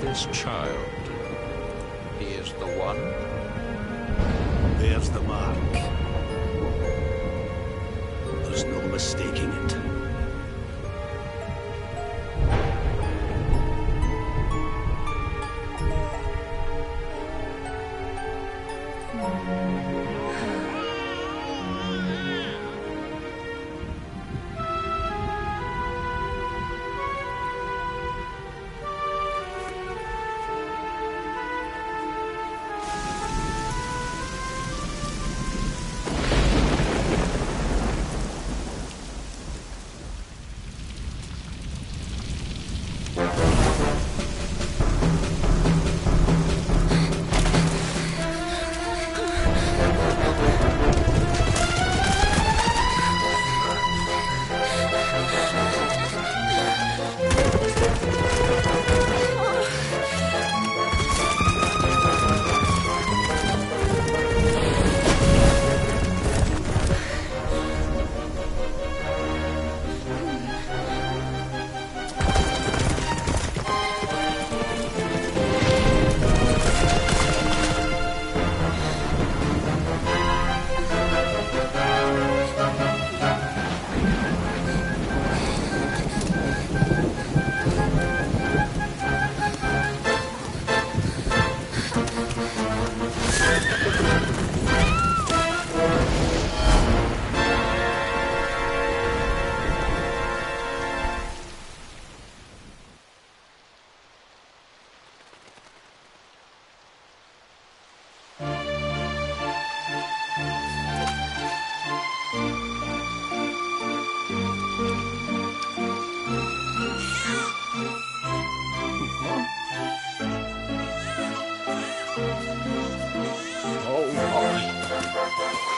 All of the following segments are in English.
This child, he is the one? There's the mark. There's no mistaking it.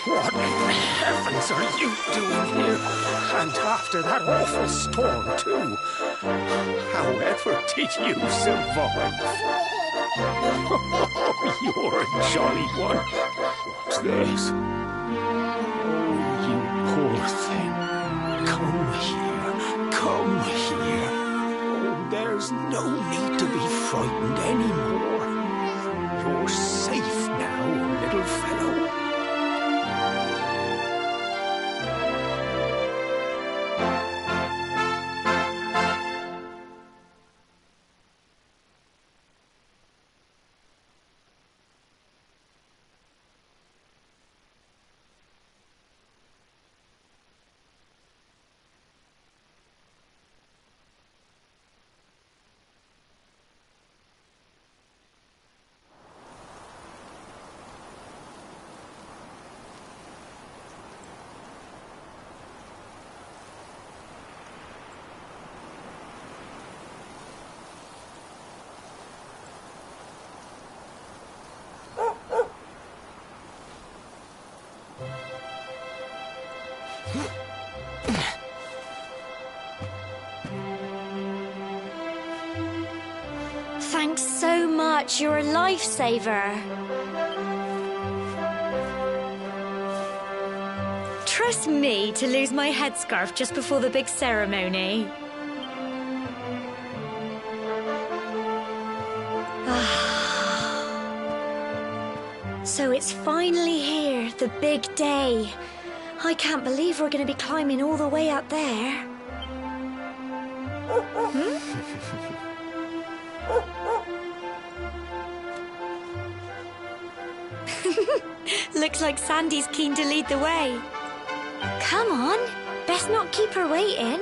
What? heavens are you doing here? And after that awful storm, too. However did you survive? Oh, you're a jolly one. What's this? Oh, you poor thing. Come here. Come here. Oh, there's no need to be frightened anymore. You're safe now, little fellow. Thanks so much. You're a lifesaver. Trust me to lose my headscarf just before the big ceremony. So it's finally here, the big day. I can't believe we're going to be climbing all the way up there. Looks like Sandy's keen to lead the way. Come on, best not keep her waiting.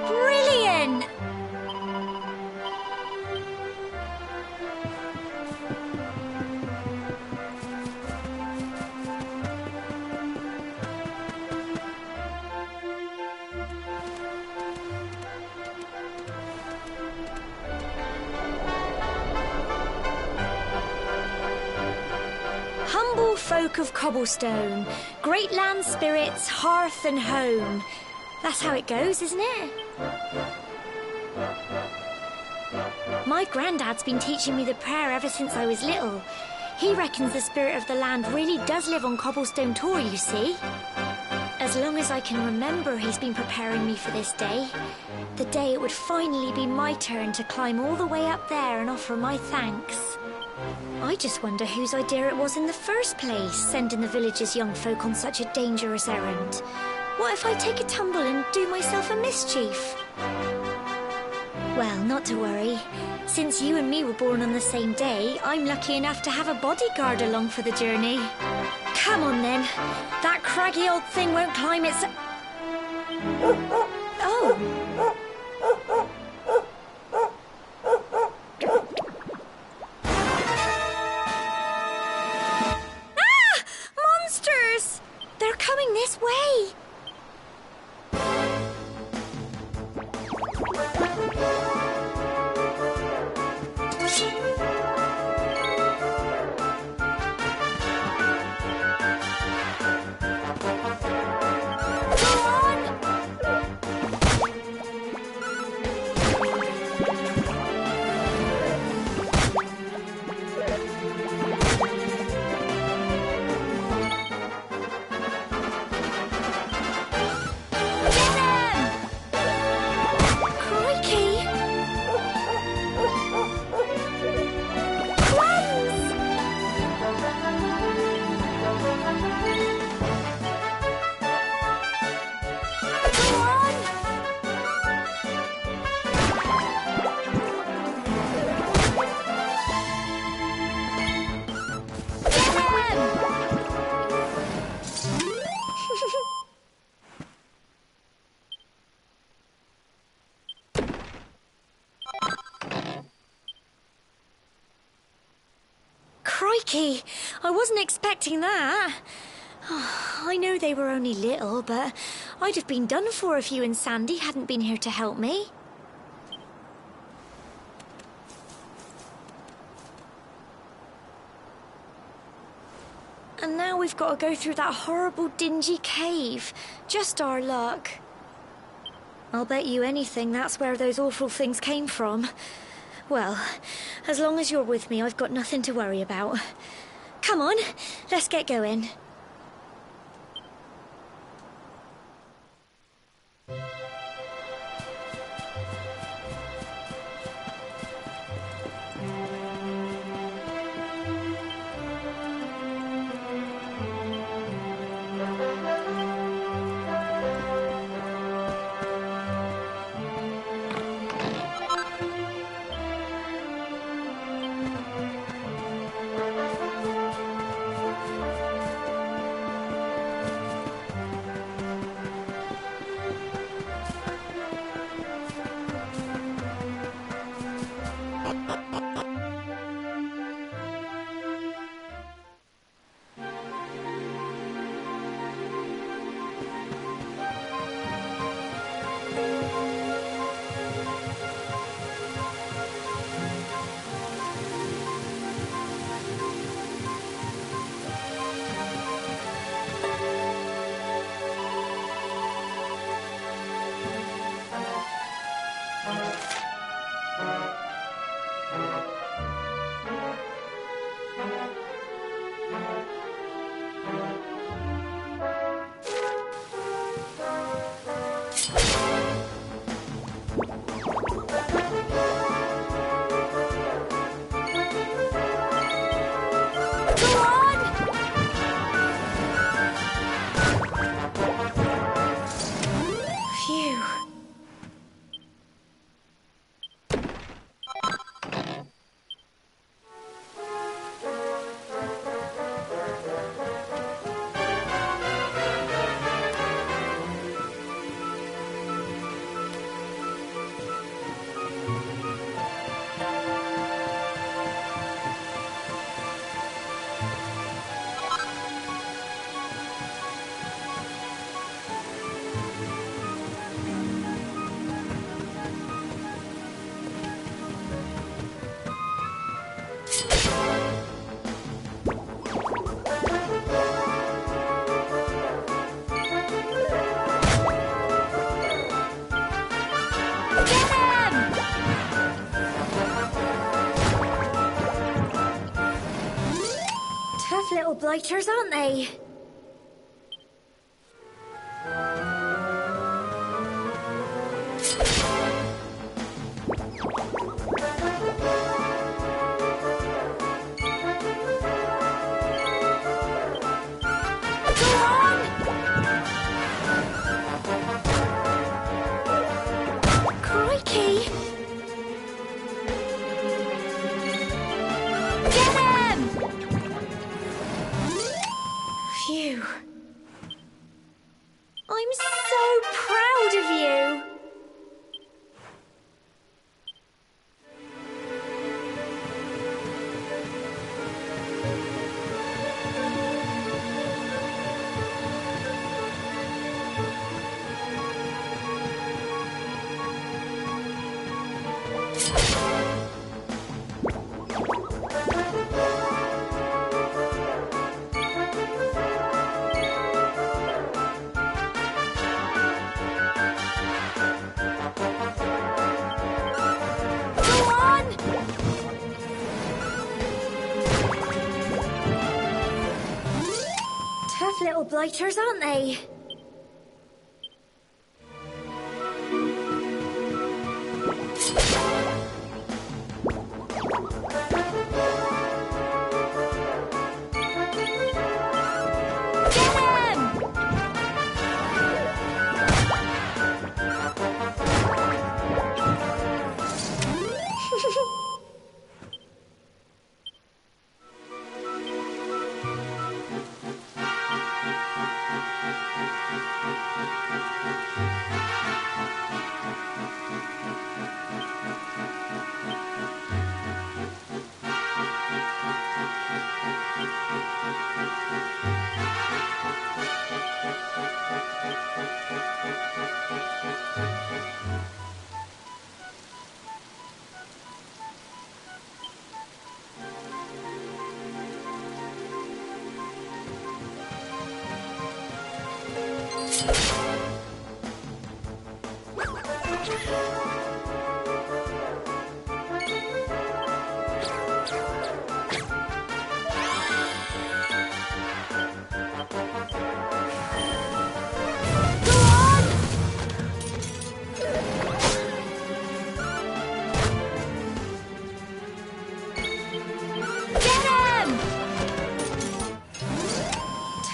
Brilliant! Humble folk of Cobblestone, great land spirits, hearth and home. That's how it goes, isn't it? My granddad's been teaching me the prayer ever since I was little. He reckons the spirit of the land really does live on Cobblestone Tor, you see. As long as I can remember, he's been preparing me for this day. The day it would finally be my turn to climb all the way up there and offer my thanks. I just wonder whose idea it was in the first place, sending the village's young folk on such a dangerous errand. What if I take a tumble and do myself a mischief? Well, not to worry. Since you and me were born on the same day, I'm lucky enough to have a bodyguard along for the journey. Come on then. That craggy old thing won't climb its... Oh. Ah! Monsters! They're coming this way. Crikey, I wasn't expecting that. I know they were only little, but I'd have been done for if you and Sandy hadn't been here to help me. And now we've got to go through that horrible, dingy cave. Just our luck. I'll bet you anything that's where those awful things came from. Well, as long as you're with me, I've got nothing to worry about. Come on, let's get going. Tough little blighters, aren't they? Crikey! Get him! Phew. I'm so proud proud of you. Tough little blighters, aren't they?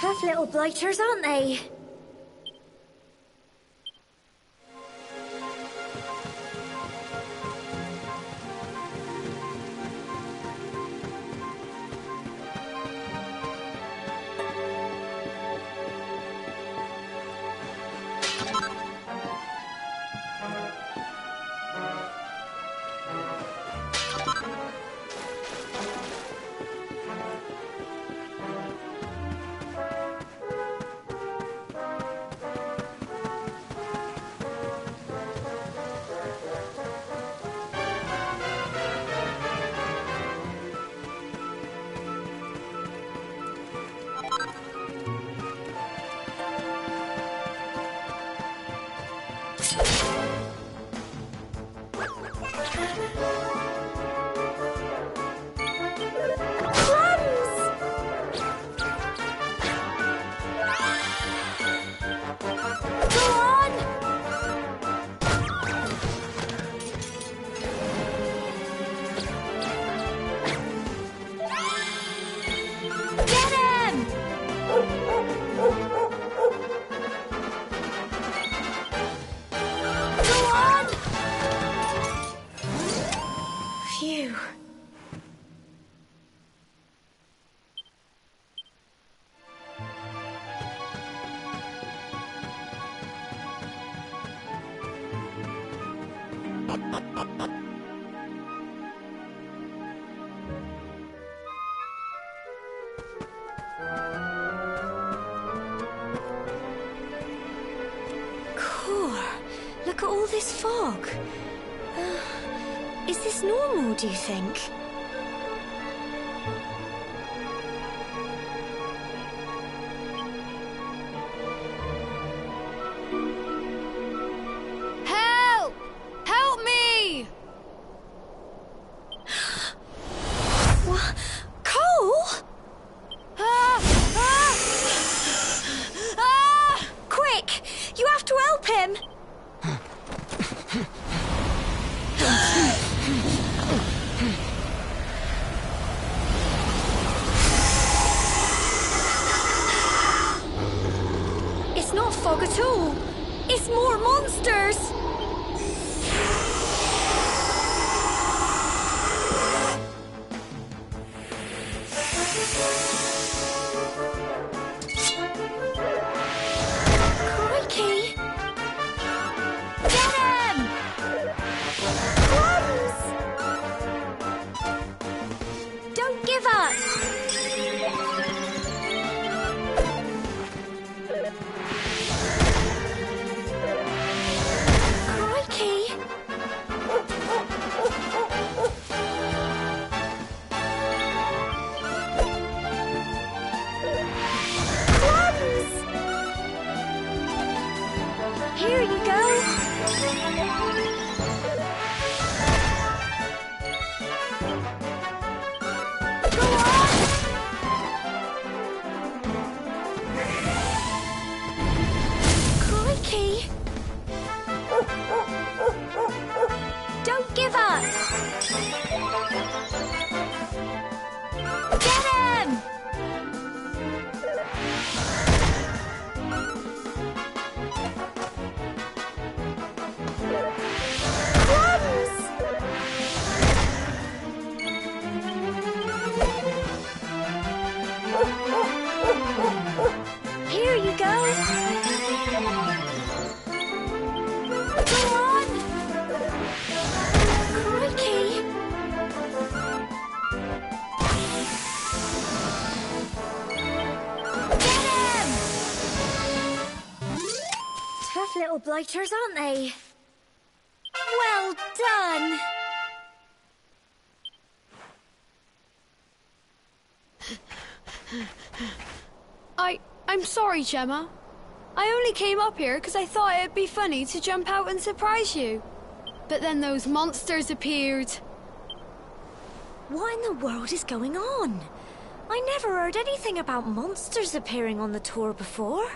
Tough little blighters, aren't they? Phew. Look at all this fog. Is this normal, do you think? Help! Help me! What? Cole? Quick! You have to help him! It's not fog at all. It's more monsters. Crikey. Here you go. Go on! Crikey! Don't give up! Get him! Here you go. Go on. Crikey. Get him! Tough little blighters, aren't they? Well done. I'm sorry, Gemma. I only came up here because I thought it'd be funny to jump out and surprise you. But then those monsters appeared. What in the world is going on? I never heard anything about monsters appearing on the tour before.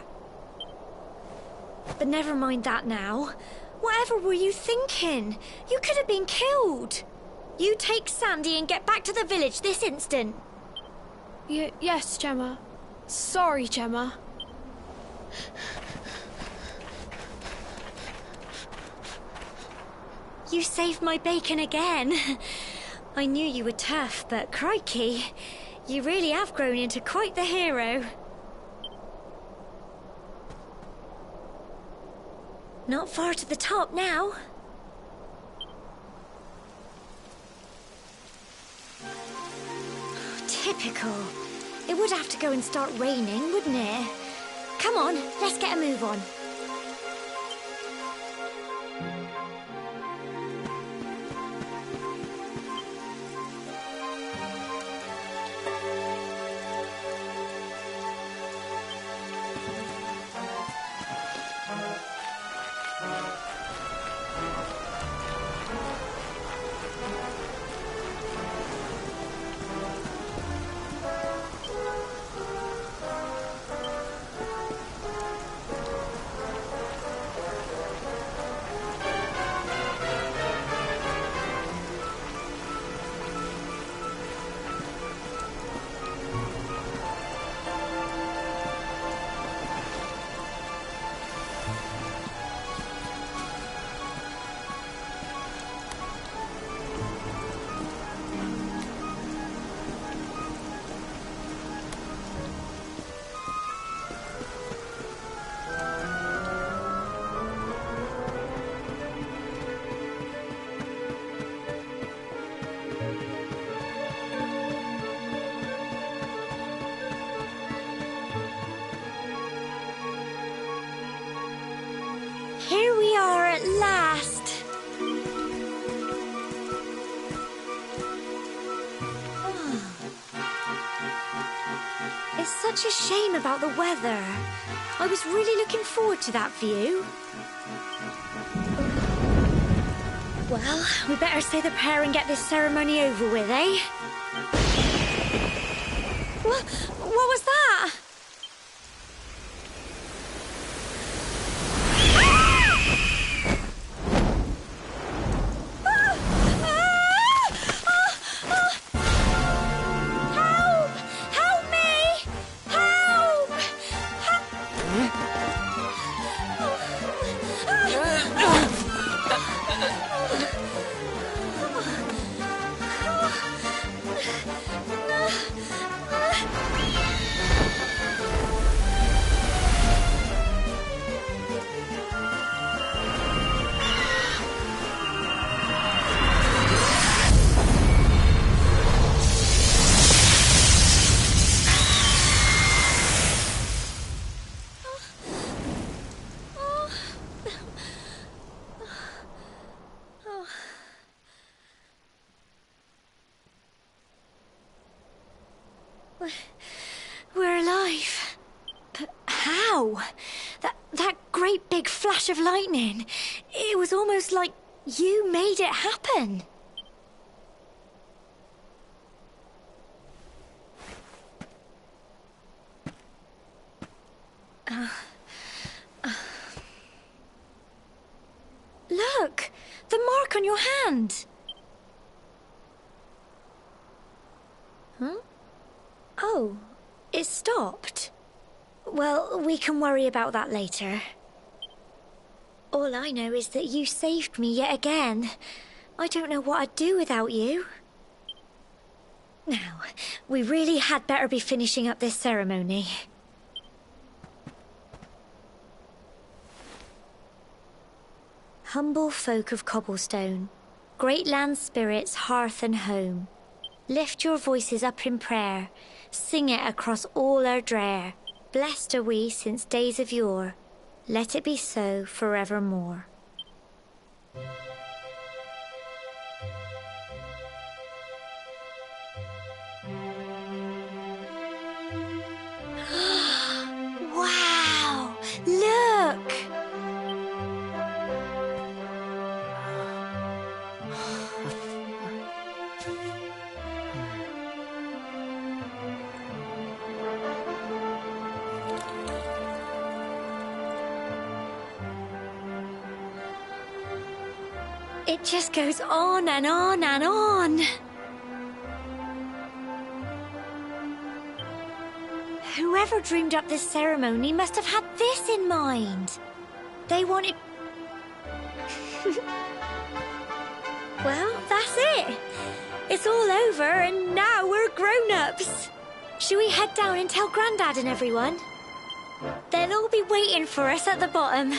But never mind that now. Whatever were you thinking? You could have been killed. You take Sandy and get back to the village this instant. Yes, Gemma. Sorry, Gemma. You saved my bacon again. I knew you were tough, but crikey, you really have grown into quite the hero. Not far to the top now. Typical. It would have to go and start raining, wouldn't it? Come on, let's get a move on. Here we are at last. It's such a shame about the weather. I was really looking forward to that view. Well, we better say the prayer and get this ceremony over with, eh? What was that? flash of lightning. It was almost like you made it happen. Look! The mark on your hand! Huh? Oh, it stopped. Well, we can worry about that later. All I know is that you saved me yet again. I don't know what I'd do without you. Now, we really had better be finishing up this ceremony. Humble folk of Cobblestone, great land spirits, hearth and home, lift your voices up in prayer, sing it across all our drear. Blessed are we since days of yore, let it be so forevermore. Wow! Look! It just goes on and on and on. Whoever dreamed up this ceremony must have had this in mind. They wanted... Well, that's it. It's all over and now we're grown-ups. Should we head down and tell Grandad and everyone? They'll all be waiting for us at the bottom.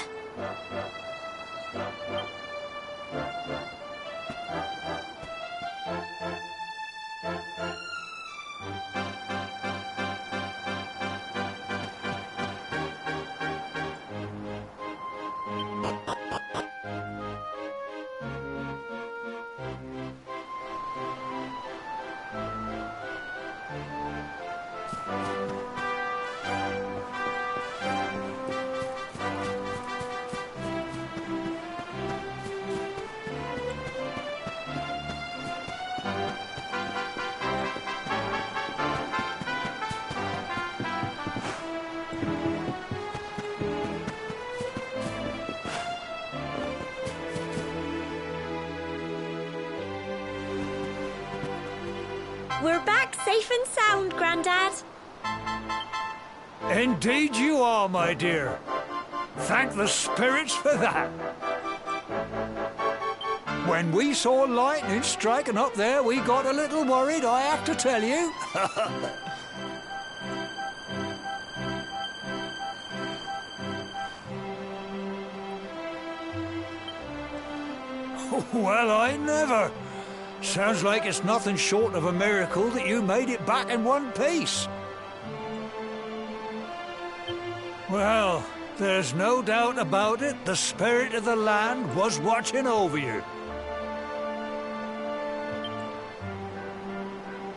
We're back safe and sound, Grandad. Indeed you are, my dear. Thank the spirits for that. When we saw lightning striking up there, we got a little worried, I have to tell you. Well, I never. Sounds like it's nothing short of a miracle that you made it back in one piece. Well, there's no doubt about it, the spirit of the land was watching over you.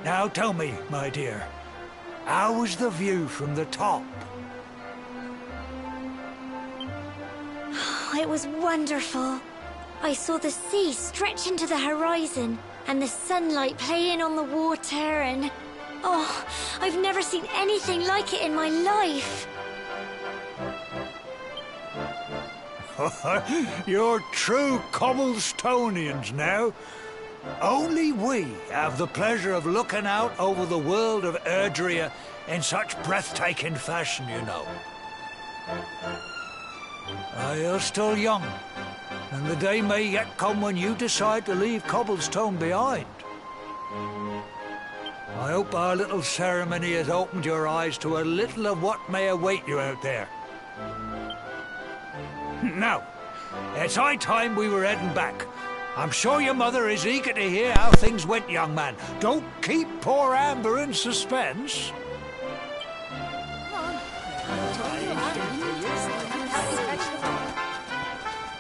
Now tell me, my dear, how was the view from the top? It was wonderful. I saw the sea stretch into the horizon and the sunlight playing on the water and... Oh, I've never seen anything like it in my life. You're true Cobblestonians now. Only we have the pleasure of looking out over the world of Erdrea in such breathtaking fashion, you know. You're still young, and the day may yet come when you decide to leave Cobblestone behind. I hope our little ceremony has opened your eyes to a little of what may await you out there. Now, it's high time we were heading back. I'm sure your mother is eager to hear how things went, young man. Don't keep poor Amber in suspense.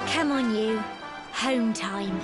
Come on, you. Home time.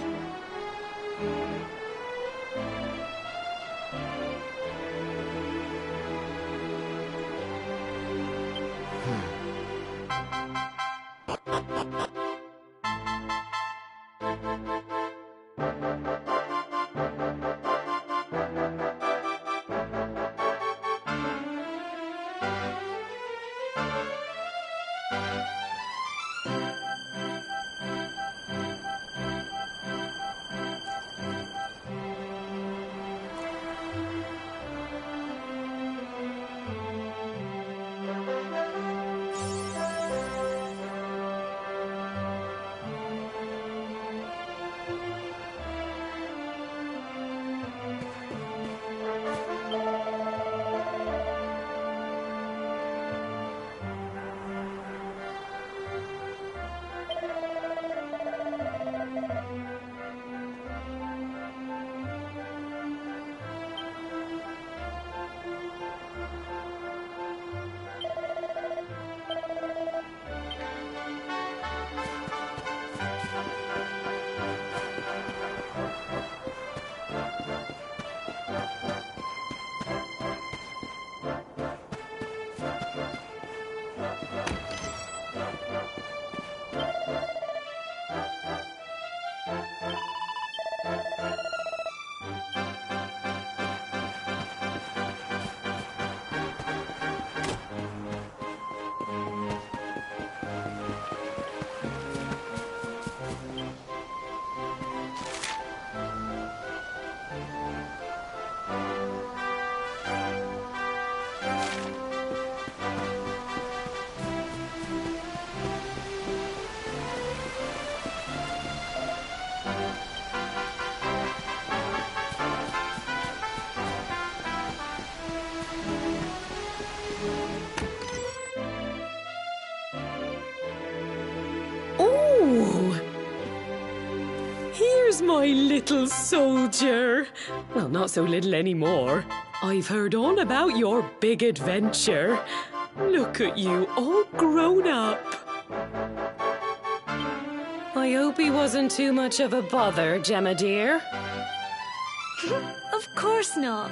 Oh! Here's my little soldier. Well, not so little anymore. I've heard all about your big adventure. Look at you, all grown up. I hope he wasn't too much of a bother, Gemma dear. Of course not.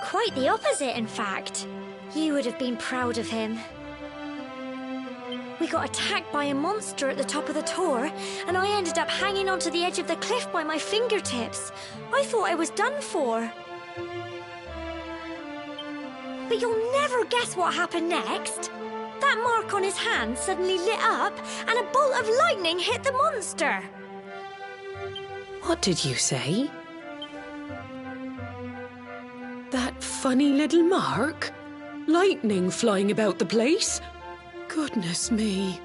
Quite the opposite, in fact. You would have been proud of him. We got attacked by a monster at the top of the Tor, and I ended up hanging onto the edge of the cliff by my fingertips. I thought I was done for. But you'll never guess what happened next. That mark on his hand suddenly lit up, and a bolt of lightning hit the monster. What did you say? That funny little mark? Lightning flying about the place? Goodness me.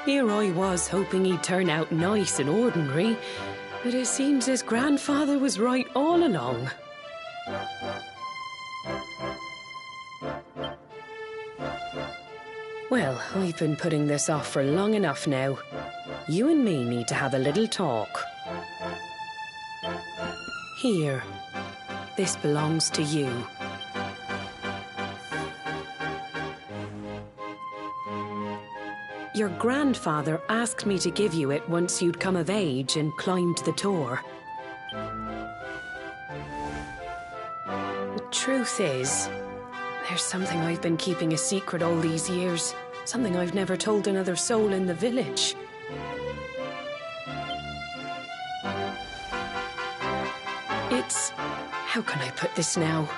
Here I was hoping he'd turn out nice and ordinary, but it seems his grandfather was right all along. Well, I've been putting this off for long enough now. You and me need to have a little talk. Here. This belongs to you. Your grandfather asked me to give you it once you'd come of age and climbed the Tor. The truth is, there's something I've been keeping a secret all these years. Something I've never told another soul in the village. It's... how can I put this now?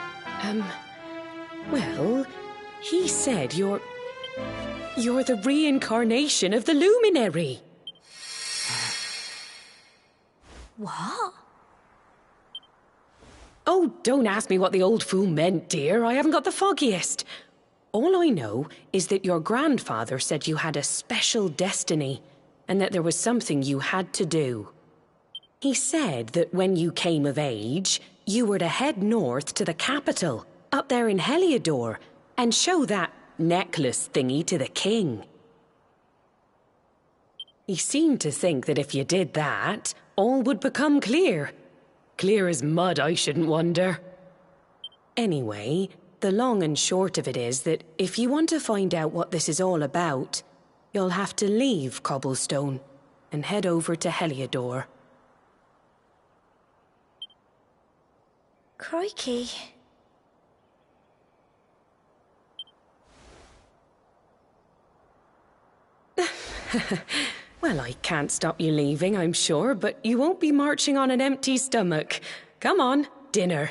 Well, he said you're the reincarnation of the Luminary. What? Oh, don't ask me what the old fool meant, dear. I haven't got the foggiest. All I know is that your grandfather said you had a special destiny and that there was something you had to do. He said that when you came of age, you were to head north to the capital, up there in Heliodor, and show that necklace thingy to the king. He seemed to think that if you did that, all would become clear. Clear as mud, I shouldn't wonder. Anyway, the long and short of it is that if you want to find out what this is all about, you'll have to leave Cobblestone and head over to Heliodor. Crikey. Well, I can't stop you leaving, I'm sure, but you won't be marching on an empty stomach. Come on, dinner.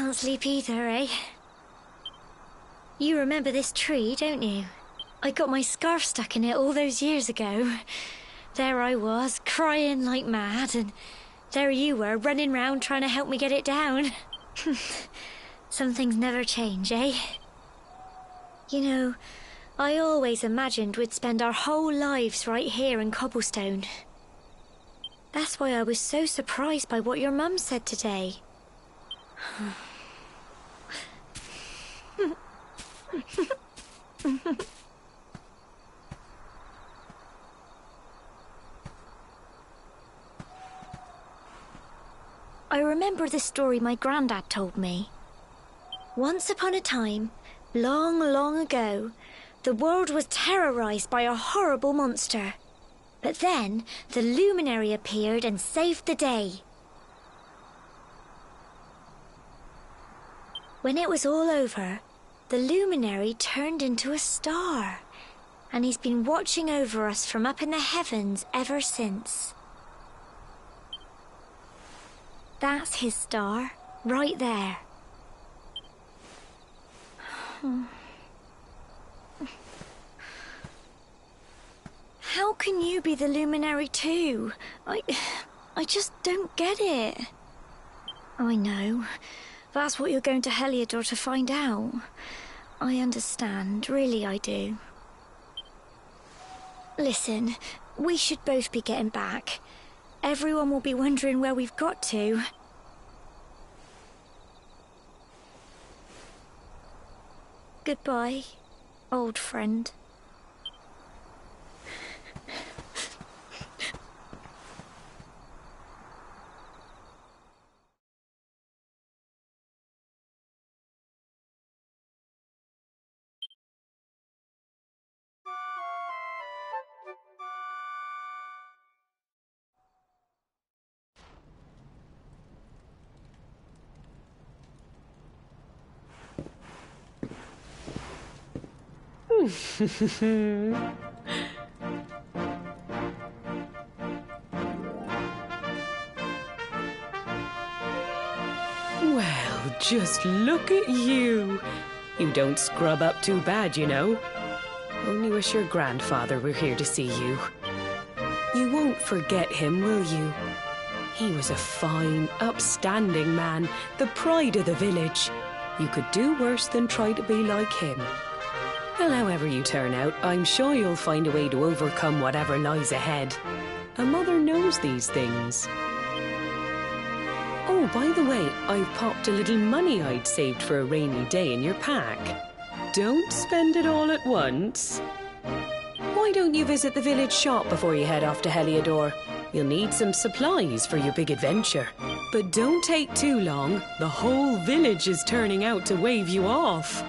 can't sleep either, eh? You remember this tree, don't you? I got my scarf stuck in it all those years ago. There I was, crying like mad, and there you were, running round trying to help me get it down. Some things never change, eh? You know, I always imagined we'd spend our whole lives right here in Cobblestone. That's why I was so surprised by what your mum said today. I remember the story my granddad told me. Once upon a time, long, long ago, the world was terrorized by a horrible monster. But then, the luminary appeared and saved the day. When it was all over, the luminary turned into a star, and he's been watching over us from up in the heavens ever since. That's his star, right there. How can you be the luminary too? I just don't get it. I know. That's what you're going to Heliodor to find out. I understand, really I do. Listen, we should both be getting back. Everyone will be wondering where we've got to. Goodbye, old friend. Well, just look at you. You don't scrub up too bad, you know. Only wish your grandfather were here to see you. You won't forget him, will you? He was a fine, upstanding man, the pride of the village. You could do worse than try to be like him. Well, however you turn out, I'm sure you'll find a way to overcome whatever lies ahead. A mother knows these things. Oh, by the way, I've popped a little money I'd saved for a rainy day in your pack. Don't spend it all at once. Why don't you visit the village shop before you head off to Heliodor? You'll need some supplies for your big adventure. But don't take too long. The whole village is turning out to wave you off.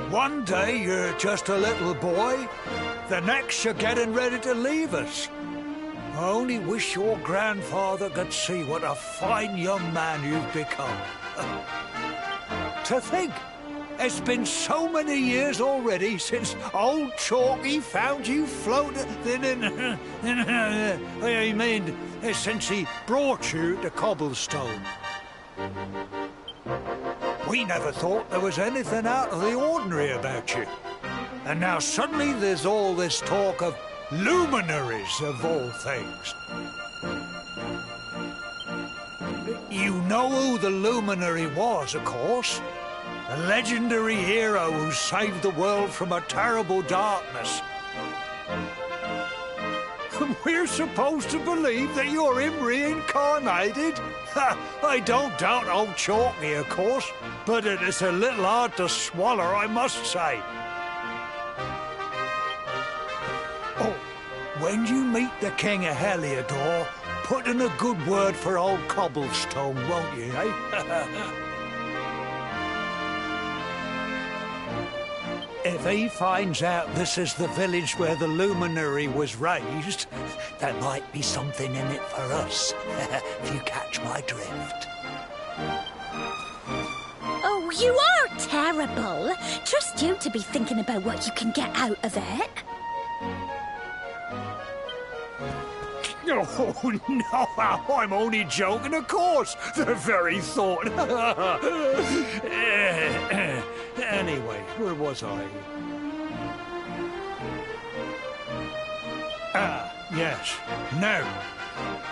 One day you're just a little boy, the next you're getting ready to leave us. I only wish your grandfather could see what a fine young man you've become. To think, it's been so many years already since old Chalky found you floating I mean, since he brought you to Cobblestone. We never thought there was anything out of the ordinary about you. And now suddenly there's all this talk of luminaries, of all things. You know who the luminary was, of course. A legendary hero who saved the world from a terrible darkness. We're supposed to believe that you're him reincarnated? I don't doubt old Chalky, of course, but it is a little hard to swallow, I must say. Oh, when you meet the King of Heliodor, put in a good word for old Cobblestone, won't you, eh? If he finds out this is the village where the luminary was raised, there might be something in it for us, if you catch my drift. Oh, you are terrible. Trust you to be thinking about what you can get out of it. Oh, no, I'm only joking, of course. The very thought. Anyway, where was I? Yes. Now,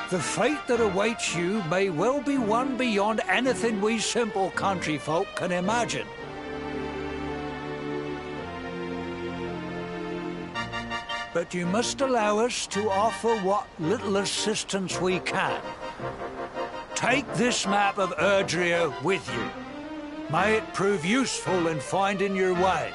the fate that awaits you may well be one beyond anything we simple country folk can imagine. But you must allow us to offer what little assistance we can. Take this map of Erdrea with you. May it prove useful in finding your way.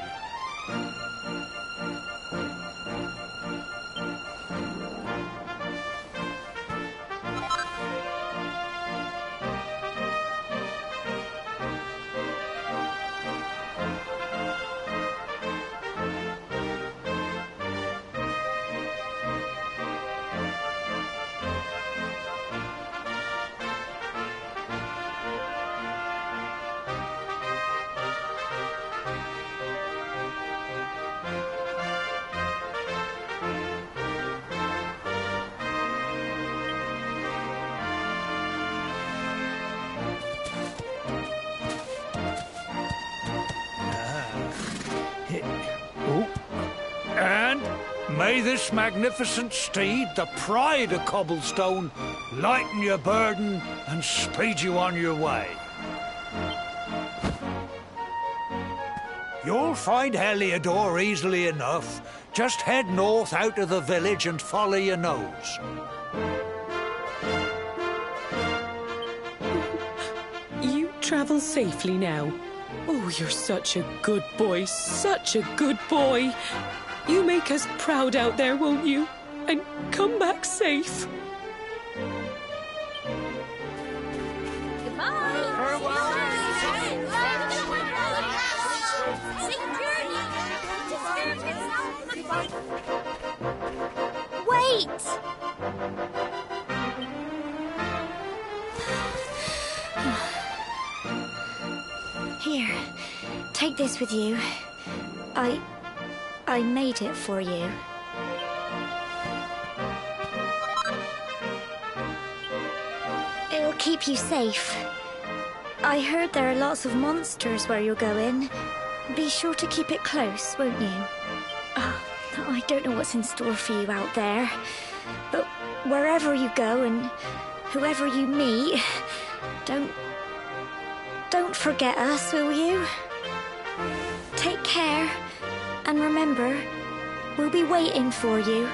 And may this magnificent steed, the pride of Cobblestone, lighten your burden and speed you on your way. You'll find Heliodor easily enough. Just head north out of the village and follow your nose. You travel safely now. Oh, you're such a good boy, such a good boy. You make us proud out there, won't you? And come back safe. Wait! Here, take this with you. I made it for you. It'll keep you safe. I heard there are lots of monsters where you're going. Be sure to keep it close, won't you? Oh, I don't know what's in store for you out there, but wherever you go and whoever you meet, don't forget us, will you? Take care, and remember, we'll be waiting for you.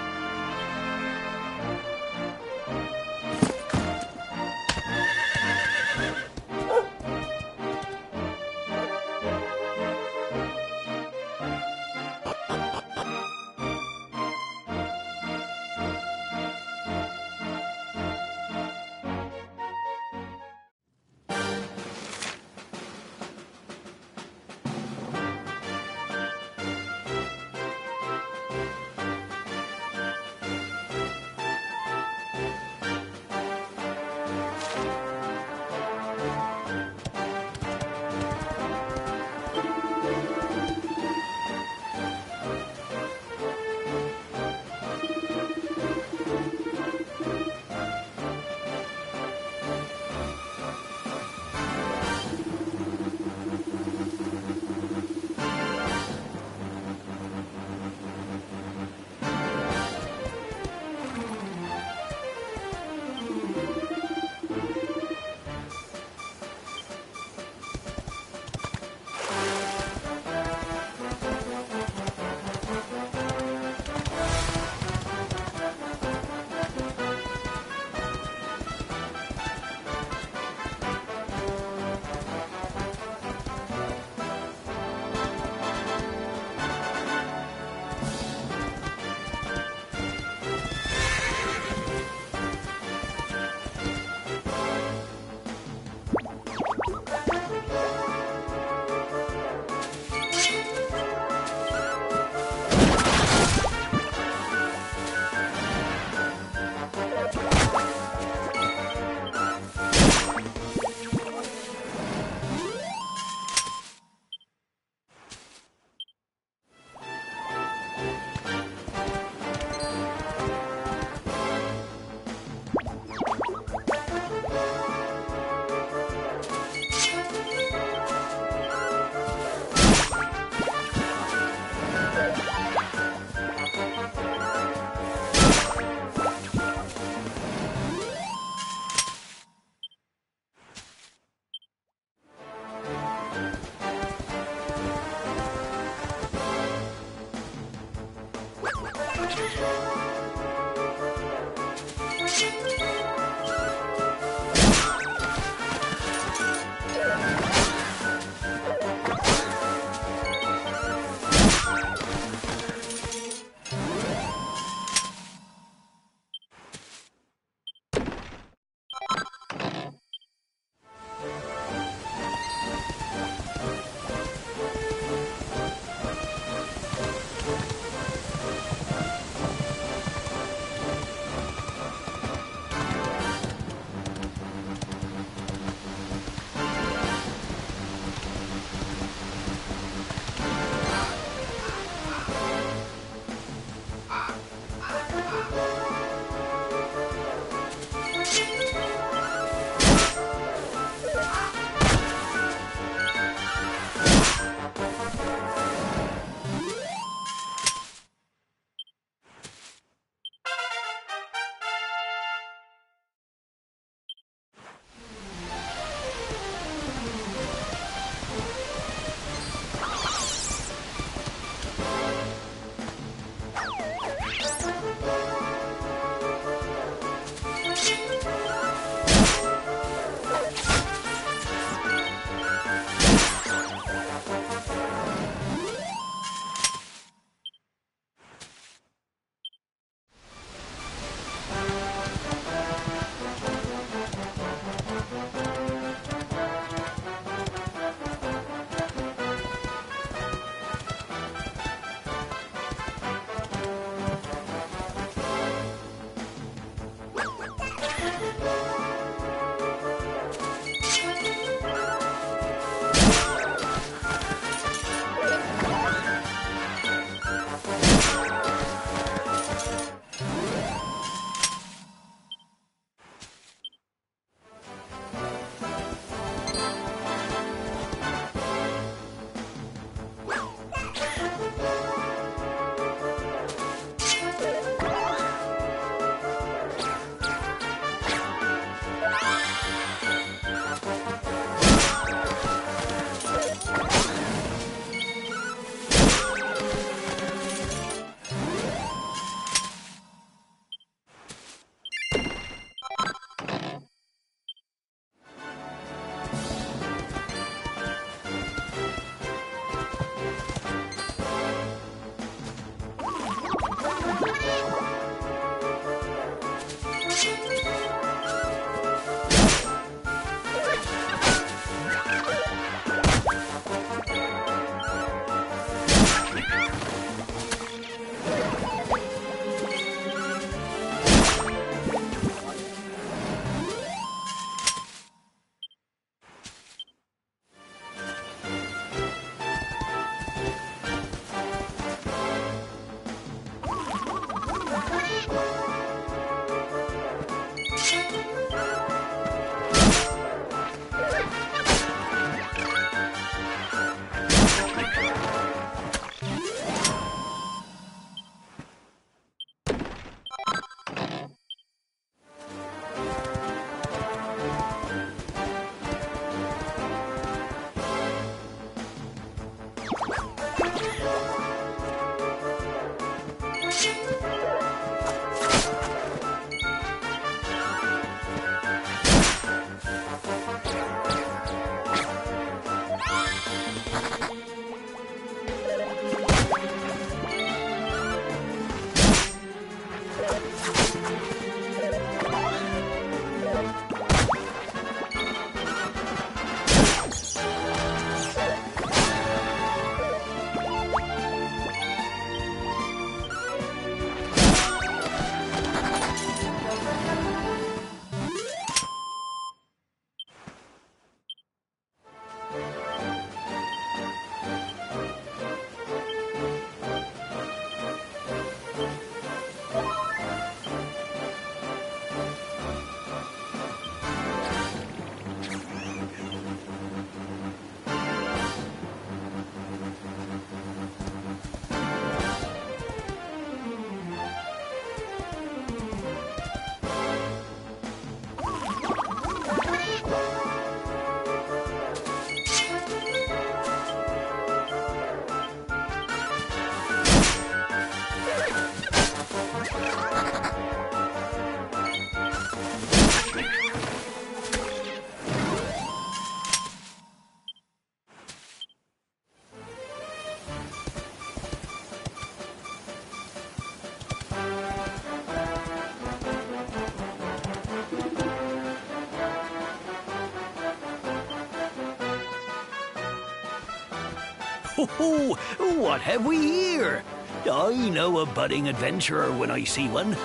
Oh, what have we here? I know a budding adventurer when I see one.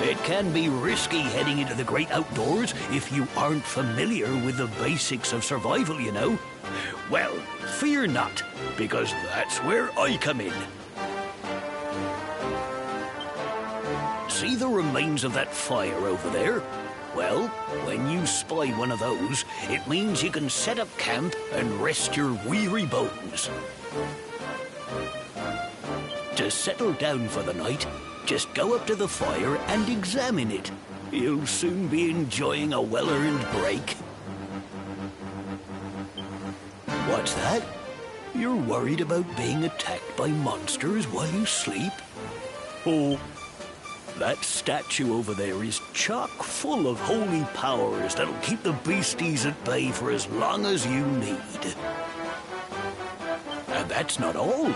It can be risky heading into the great outdoors if you aren't familiar with the basics of survival, you know. Well, fear not, because that's where I come in. See the remains of that fire over there? Well, when you spy one of those, it means you can set up camp and rest your weary bones. To settle down for the night, just go up to the fire and examine it. You'll soon be enjoying a well-earned break. What's that? You're worried about being attacked by monsters while you sleep? Oh, that statue over there is chock full of holy powers that'll keep the beasties at bay for as long as you need. And that's not all.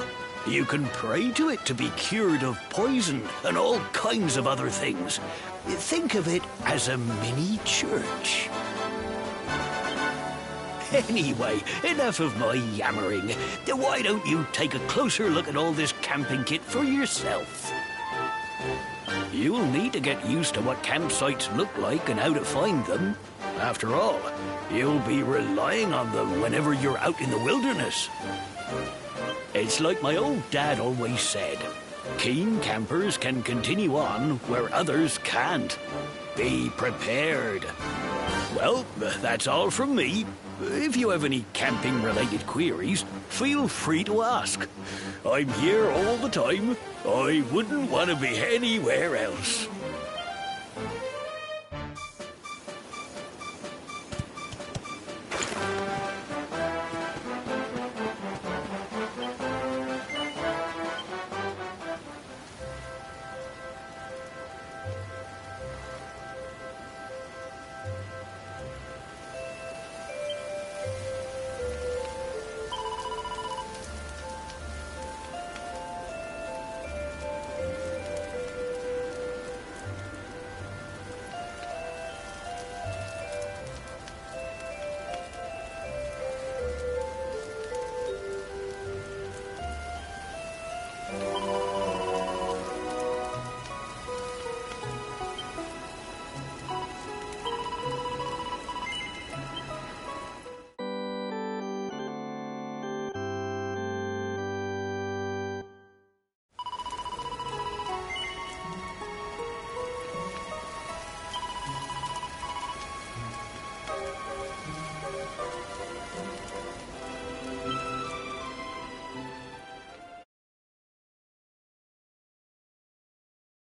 You can pray to it to be cured of poison and all kinds of other things. Think of it as a mini church. Anyway, enough of my yammering. Why don't you take a closer look at all this camping kit for yourself? You'll need to get used to what campsites look like and how to find them. After all, you'll be relying on them whenever you're out in the wilderness. It's like my old dad always said, keen campers can continue on where others can't. Be prepared. Well, that's all from me. If you have any camping-related queries, feel free to ask. I'm here all the time. I wouldn't want to be anywhere else.